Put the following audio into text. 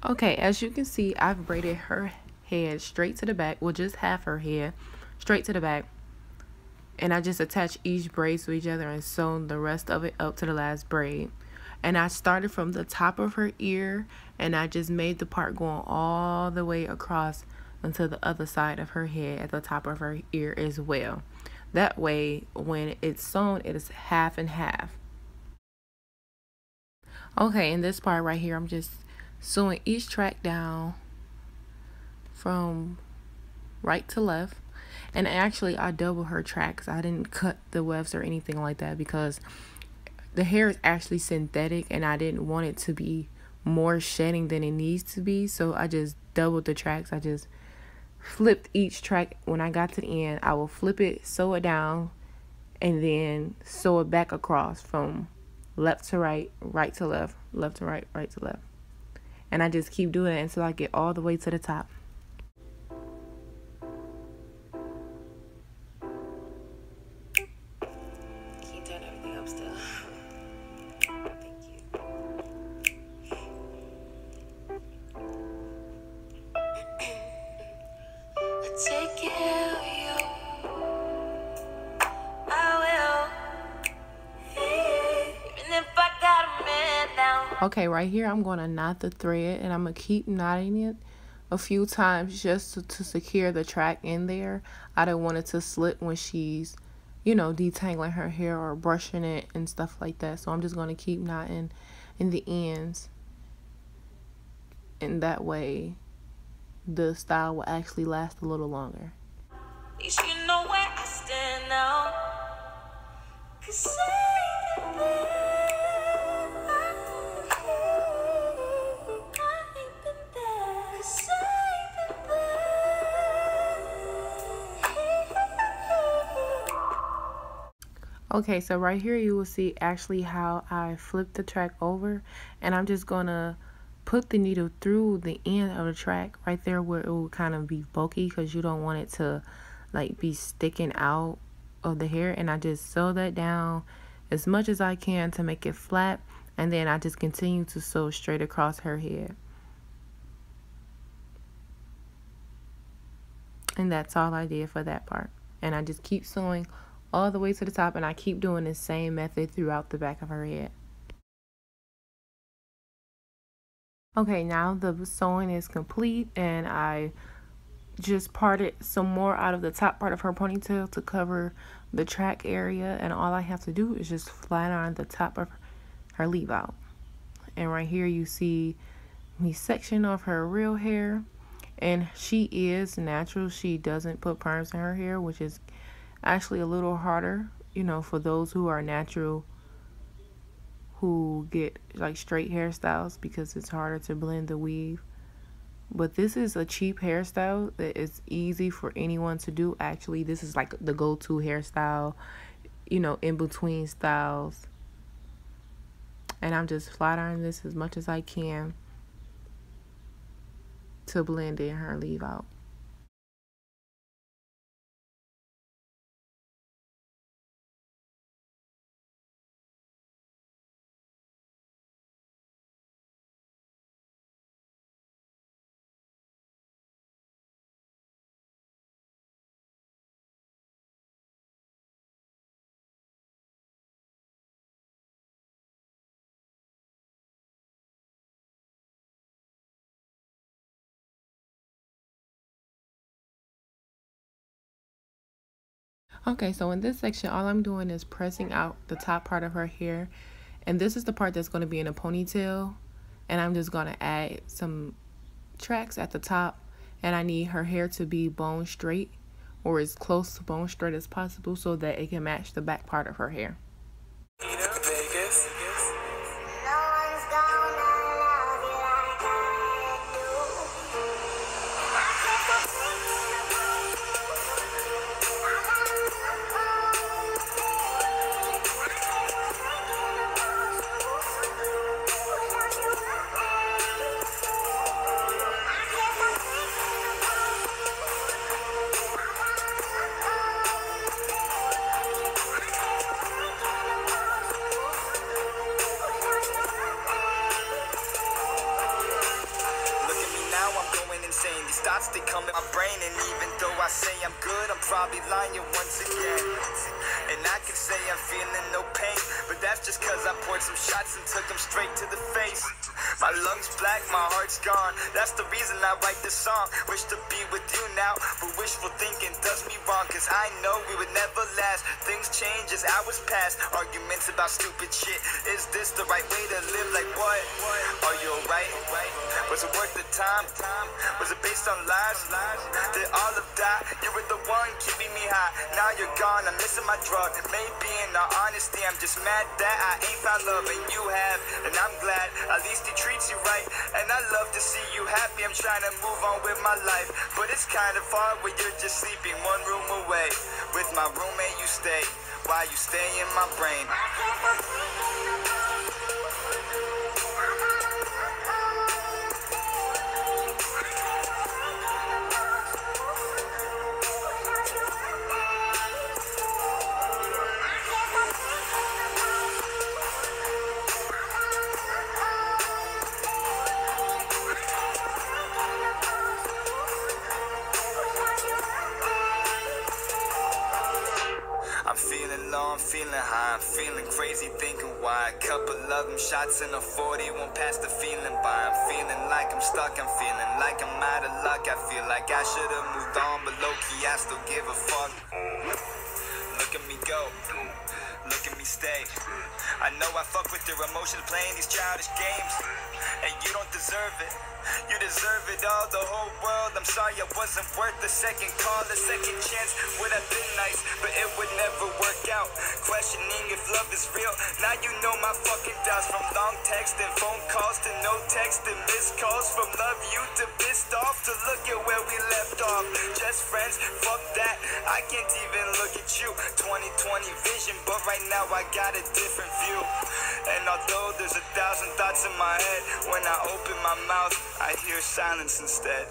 Okay, as you can see, I've braided her head straight to the back, well, just half her head straight to the back, and I just attached each braid to each other and sewn the rest of it up to the last braid. And I started from the top of her ear, and I just made the part going all the way across until the other side of her head at the top of her ear as well. That way, when it's sewn, it is half and half. Okay, in this part right here, I'm just sewing each track down from right to left. And actually, I double her tracks. I didn't cut the wefts or anything like that because the hair is actually synthetic and I didn't want it to be more shedding than it needs to be. So I just doubled the tracks. I just flipped each track. When I got to the end, I will flip it, sew it down, and then sew it back across from left to right, right to left, left to right, right to left. And I just keep doing it until I get all the way to the top. Can you turn everything up still? Thank you. Take care of you. I will. Even if I got a man now. Okay, right here I'm going to knot the thread, and I'm going to keep knotting it a few times just to secure the track in there. I don't want it to slip when she's, you know, detangling her hair or brushing it and stuff like that. So I'm just going to keep knotting in the ends, and that way the style will actually last a little longer. At least you know where I stand now. 'Cause I ain't been there. I ain't been there. 'Cause I ain't been there. Okay, so right here you will see actually how I flipped the track over, and I'm just gonna put the needle through the end of the track right there where it will kind of be bulky because you don't want it to like be sticking out of the hair. And I just sew that down as much as I can to make it flat, and then I just continue to sew straight across her head. And that's all I did for that part. And I just keep sewing all the way to the top, and I keep doing the same method throughout the back of her head. Okay, now the sewing is complete, and I just parted some more out of the top part of her ponytail to cover the track area, and all I have to do is just flat iron the top of her leave out. And right here you see me section off her real hair, and she is natural. She doesn't put perms in her hair, which is actually a little harder, you know, for those who are natural who get like straight hairstyles, because it's harder to blend the weave. But this is a cheap hairstyle that is easy for anyone to do. Actually, this is like the go-to hairstyle, you know, in between styles. And I'm just flat ironing this as much as I can to blend in her leave out. Okay, so in this section, all I'm doing is pressing out the top part of her hair. And this is the part that's going to be in a ponytail. And I'm just going to add some tracks at the top. And I need her hair to be bone straight, or as close to bone straight as possible, so that it can match the back part of her hair. my brain, and even though I say I'm good, I'm probably lying once again. And I can say I'm feeling no pain, but that's just cause I poured some shots and took them straight to the face. My lungs black, my heart's gone. That's the reason I write this song. Wish to be with you now, but wishful thinking does me wrong. Cause I know we would never last. Things change as hours pass. Arguments about stupid shit. Is this the right way to live? Like what? Are you alright? Was it worth the time? Was it based on lies? Did all of that? You were the one keeping me high. Now you're gone, I'm missing my drug. Maybe in all honesty, I'm just mad that I ain't found love and you have. And I'm glad, at least he treats you right. And I love to see you happy. I'm trying to move on with my life, but it's kind of hard when you're just sleeping one room away. With my roommate you stay, while you stay in my brain. I'm feeling low, I'm feeling high, I'm feeling crazy, thinking why. A couple of them shots in a 40 won't pass the feeling by. I'm feeling like I'm stuck, I'm feeling like I'm out of luck. I feel like I should have moved on, but low-key I still give a fuck. Look at me go, look at me stay. I know I fuck with your emotions playing these childish games, and you don't deserve it. You deserve it all, the whole world. I'm sorry I wasn't worth the second call. The second chance would have been nice, but it would never work out. Questioning if love is real. Now you know my fucking doubts. From long text and phone calls to no text and missed calls. From love you to pissed off to look at where we left off. Just friends, fuck that. I can't even look at you. 2020 vision, but right now I got a different view. And although there's 1,000 thoughts in my head, when I open my mouth I hear silence instead.